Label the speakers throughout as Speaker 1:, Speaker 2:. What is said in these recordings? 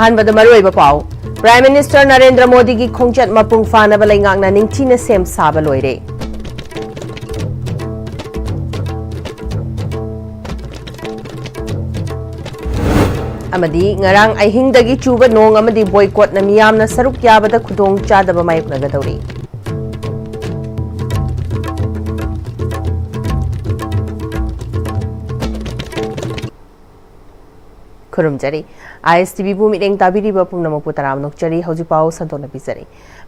Speaker 1: अहानबद मरुइब पाउ prime minister Narendra Modi की खोंचत मपुंग फानब लेंगांगना निंगथीना same साब लोइरे अमदी ngarang ahingdagi chuba nong amadi boycott na miyamna saruk yabada khudong chadaba mayoknagadawri खुरुमजरी Am-Istv बु मिरेंग ताबिरिबा पुंगनमकु तराम नोकचरी हौजिपाव संतोना बिजरी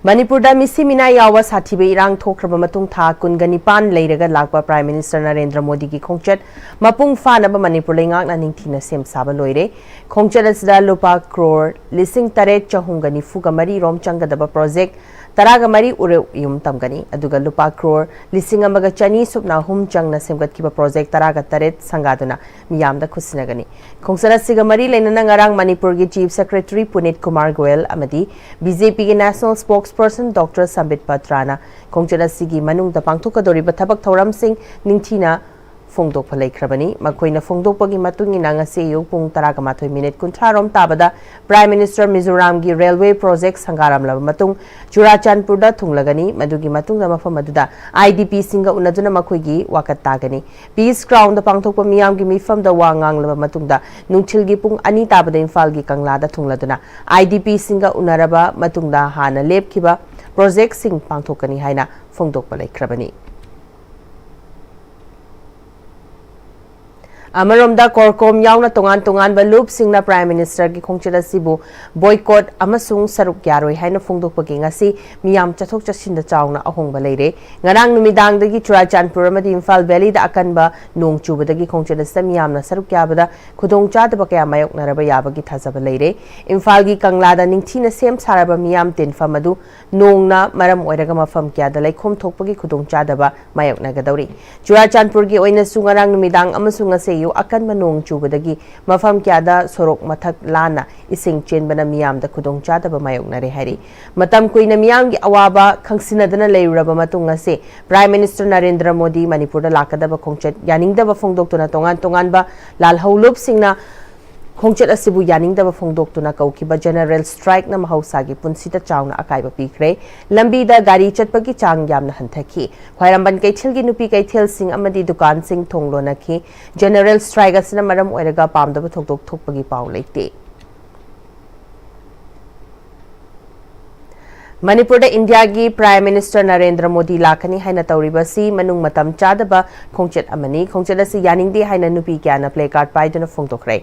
Speaker 1: मणिपुरदा मिसी मिना यावा साथिबे इरांग थोख्रबा मतुंग था कुनगनिपान लेरगा लाकबा प्राइम मिनिस्टर नरेंद्र मोदी की खोंचत मपुंग फानबा मणिपुर लेंगाकना निंगथीना सेम साबा लोइरे खोंचत असदा लुपा क्रोर लिसिंग तरेट चहुंगनी फुगमरी रोम चंगदबा प्रोजेक्ट तरागमरी उरे युम तमगनी अदुगा लुपा क्रोर लिसिंग अमगा चनी सुपना हुम चंगना सेमगतकिबा प्रोजेक्ट तरागा तरेट संगादुना मियामदा खुसिनगनी खोंसना सिगमरी लेनना ngarang Manipur की चीफ सेक्रेटरी पुनीत कुमार गोयल अमदी बीजेपी के नेशनल स्पोक्सपर्सन डॉक्टर संबित पत्राना खोंचत असिगी मनुंगदा पांगथोकदोरिबा थबक थौरम सिंह निंगथीना फोंदोकफा लेख्रबनी मखोइना फोंदोकपगी मतुंगिना ngasi योग पुंग 12 मिनिट 30 ताबदा प्राइम मिनिस्टर मिजोराम की रेलवे प्रोजेक्ट संगाराम लब मतुंग चुराचांदपुरदा थुंगलगनी मदुगी मतुंगदा मफम मदुदा आईडीपी सिंगा उनदुना मखोइगी वाकत तागनी पीस ग्राउंड पांगथोकपा मियाम की मिफमदा वांगांग लब मतुंगदा नुंगथिलगी पुंग 2 ताबदा इम्फाल की कंगलादा थुंगलदुना आईडीपी सिंगा उनरबा मतुंगदा हाना लेपखिबा प्रोजेक्ट सिंग पांगथोकनी हाइना फोंदोकपा लेख्रबनी अमरोमदा कोरकोम यावना तोंगान तोंगान बलूप सिंगना प्राइम मिनिस्टर की खोंचत असिबु बॉयकॉट अमसुंग सरुक यारोय हाइना फोंदोकपगी ngasi मियाम चथोक चसिंदा चावना अहोंगबा लेरे ngarang numidanगदगी चुराचांदपुर अमदी इम्फाल वैली दा अकनबा नोंग चुबदगी खोंचत अस मियामना सरुक याबदा खुदोंग चादबा कया मायोकनरबा याबगी थाजबा लेरे इम्फाल की कंगलादा निंगथीना सेम सारबा मियाम तिनफम अदु नोंगना मरम ओइरगा मफम क्यादा लैखोम थोकपगी खुदोंग चादबा मायोकनगदौरी चुराचांदपुर की ओइना सुंगारांग नुमिदांग अमसुंग असे अकन नोंग चुबदगी मफम क्यादा सोरोक मथक लाना इसिंग चेनबना मियामदा खुदोंग चादबा मायोकनरे हारी मतम कुइना मियाम की अवाबा खंगसिनदना लेरुरबा मतुंग असे प्राइम मिनिस्टर नरेंद्र मोदी मणिपुरदा लाकदबा खोंचत यानिंगदबा फोंदोक्तुना तोंगान तोंगानबा लालहौलुप सिंगना खोंचत असिबु यानिंगदबा फोंदोक्तुना कौकिबा जनरल स्ट्राइक ना महौसागी पुंसिदा चावना अकाइबा पीखरे लंबीदा गाड़ी चटपगी चांग यामना हंथखी ख्वाइरंबन कैथेल की नुपी कैथेल सिंह अमदी दुकान सिंह थोंगलोनखी जनरल स्ट्राइक असना मरम ओइरगा पामदबा थोकदोक थोकपगी पाउ लेते मणिपुर इंडिया की प्राइम मिनिस्टर नरेंद्र मोदी लाखनी हाइना तौरिबसी मनुंग मतम चादबा खोंचत अमनी खोंचत असि यानिंगदे हाइना नुपी क्याना प्ले कार्ड पाइदुना फोंदोखरे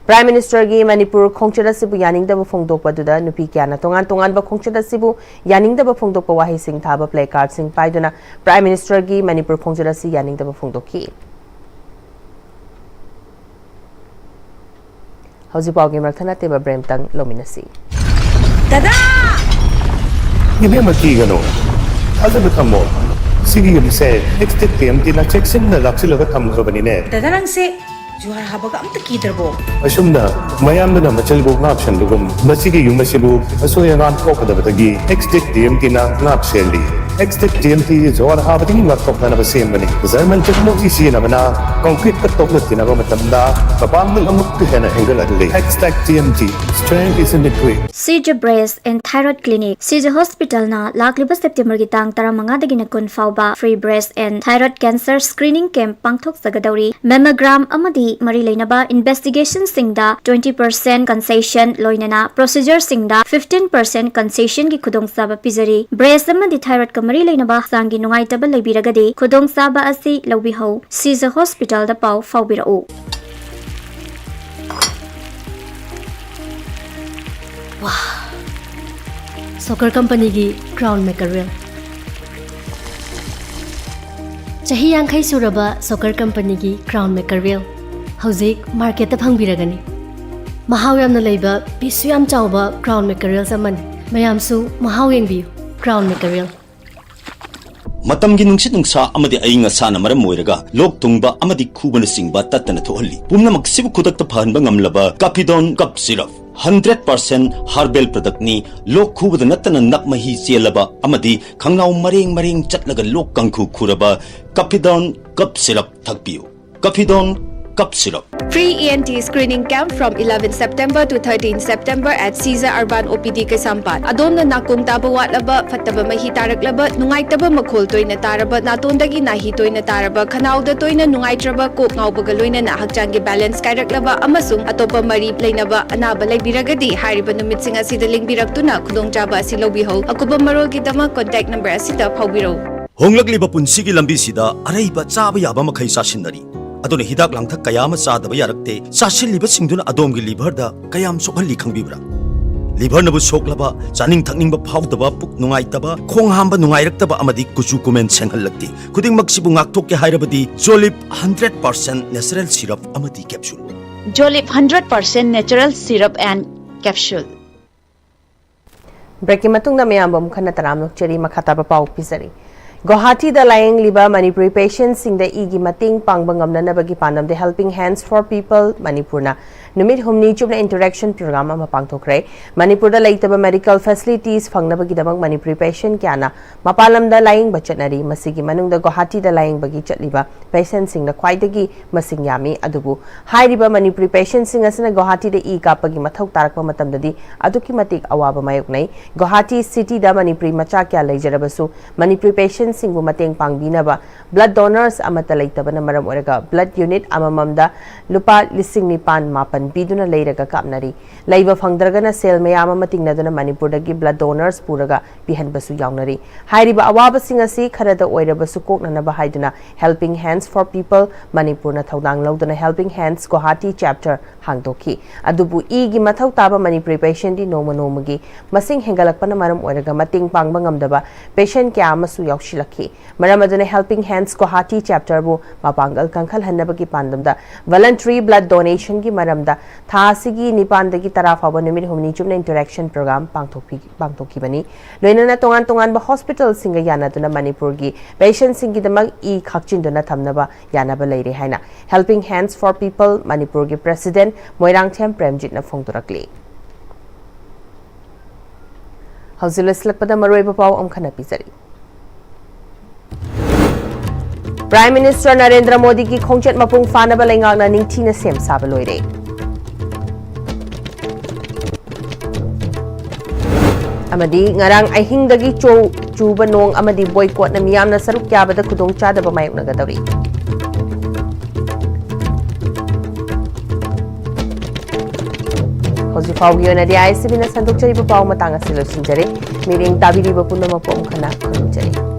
Speaker 1: प्राइम मिनिस्टर की मणिपुर खोंचत असिबु यानिंगदबा फोंदोकपदुदा नुपी क्याना तोंगान तोंगानबा खोंचत असिबु यानिंगदबा फोंदोकपा वाहि सिंह थाबा प्ले कार्ड सिंह पाइदुना प्राइम मिनिस्टर की मणिपुर खोंचत असि यानिंगदबा फोंदोखी हौजिपावगी मरथना तेबा ब्रेमतंग लोमिनसी
Speaker 2: दादा
Speaker 3: Ini mati gano. Ada bertemu. Sigi yang saya next time tina check sin na laksi laga tamu so bani ne.
Speaker 2: दादा रंग से जुआर हाबा का अम्त कीदर बो
Speaker 3: Asumna mayam na machal buk na option dugum. Masigi yung masibu aso yang an ko kada batagi. Next time tina na option li. Next time tina juar haba tingin na top na basim bani. Zaman check mo isi na bana concrete ka top na tina ba matamda. Kapang ng amuk ka na angle adli. Next TMT strength is in the quick.
Speaker 4: CJ Breast and Thyroid Clinic CJ Hospital na lakliba September ki tang 15 dagi na kun fauba free breast and thyroid cancer screening camp pangthok sagadauri mammogram amadi mari leinaba investigation singda 20% concession loinana procedure singda 15% concession ki khudong saba pizari breast amadi thyroid ka mari leinaba sangi nungai tabal lebiragadi khudong saba asi lobi ho CJ Hospital da pau faubirau
Speaker 5: Wow, soccer company की crown maker real. चाही यांखै सुरबा soccer company की crown maker real. हौजिक market ता फंगबिरगनी. महाव यामना लैबा पिसु याम चावबा crown maker real समन. मयामसु Mahav येंगबियु crown maker real.
Speaker 6: मतमगी नुंगसित नुंगसा अमदि अइंग असाना मरम मोइरगा लोक तुंगबा अमदि खुबन सिंगबा तत्तना थोहल्ली पुमनमक सिबु खुदकता फहनबा ngamlaba Capidon cup syrup 100% herbal product ni lok khubada natana nakmahi chelaba amadi khangnaw mareng mareng chatlaga lok kangkhu khuraba Capidon cup syrup thakpiu Capidon Cup Syrup.
Speaker 7: Free ENT screening camp from 11 September to 13 September at Caesar Urban OPD Kaisampat. Adom na nakung taba watlaba, fataba mahi taraklaba, nungaitaba makhol toy na taraba, natondagi nahi toy na taraba, khanauda toy na nungaitraba, kok ngaubagaloy na nahagjangi balance kairaklaba, amasung atopa marip lainaba, anaba laibiragadi, hariba numit singa sidaling biraktuna, kudong jaba asilawiho, akuba marol kitama contact number asita paubiro.
Speaker 6: Honglakliba punsigi lambi sida araiba chaba yaba makhai sasinari. Aduna hidak langthak kayama sadaba yarakte sasilliba singduna adomgi liver da kayam sokhalli khangbibra. Liver nabu soklaba chaning thakningba phawdaba puk nungaitaba khong hamba nungairaktaba amadi kuchu kumen senghallakti. Kuding magsibu ngaktokke hairabadi Jolip 100% natural syrup amadi capsule.
Speaker 8: Jolip 100% natural syrup and capsule.
Speaker 1: Breaking matungna mayambam khana taramlok cheri makhataba pau pisari. Guwahati da layang liba Manipuri patients sing da igi mating pangbangam na nabagi pandam the Helping Hands for People Manipur na numit humni chubna interaction program ama pangthokre Manipur da laitaba medical facilities phangnabagi damang Manipuri patient kyana mapalam da layang bachanari masigi manung da Guwahati da layang bagi chatliba patients sing da khwaidagi masing yami adubu hairiba Manipuri patients sing asana Guwahati da e kapagi mathau tarakpa matam dadi aduki matik awaba mayoknai Guwahati city da Manipuri macha kya leijarabasu Manipuri patients singbu mateng pangbinaba blood donors amata laitaba na maram oraga blood unit amamamda lupa lising nipan mapan biduna leiraga kapnari laiba phangdraga na sel mayama matingna duna Manipur dagi blood donors puraga bihanbasu yawnari hairiba awaba singasi kharada oirabasu kokna na bahaiduna Helping Hands for People Manipur na thaudang lauduna Helping Hands Guwahati chapter hangdoki adubu igi mathau taba Manipuri patient di noma nomagi masing hengalakpa na maram oraga mating pangbangam patient kya amasu yawshi Maramaduna Helping Hands Guwahati chapter bu mapangal kangkhal hannabagi pandamda voluntary blood donation gi maramda thasigi nipandagi tarafaba numit humni chumna interaction program pangthoki bani loinana tongan ba hospital singa yanaduna Manipur gi patient singi damag e khakchinduna thamnaba yanaba leire haina Helping Hands for People Manipur gi president Moirangthem Premjit na phongturakli hauzilaslakpada maroiba paw amkhana pizari Prime Minister Narendra Modi ki khongchat mapung fanaba lengakna ningthina sem saba loire. Amadi ngarang ahingdagi chuba nong amadi boycott na miyamna saruk yabada khudong chadaba mayokna gadawri. Hoji fawgi na di ISTV na sandok chari pa paw matanga silo sinjare. Miring tabiri ba punna mapo khana khunjare.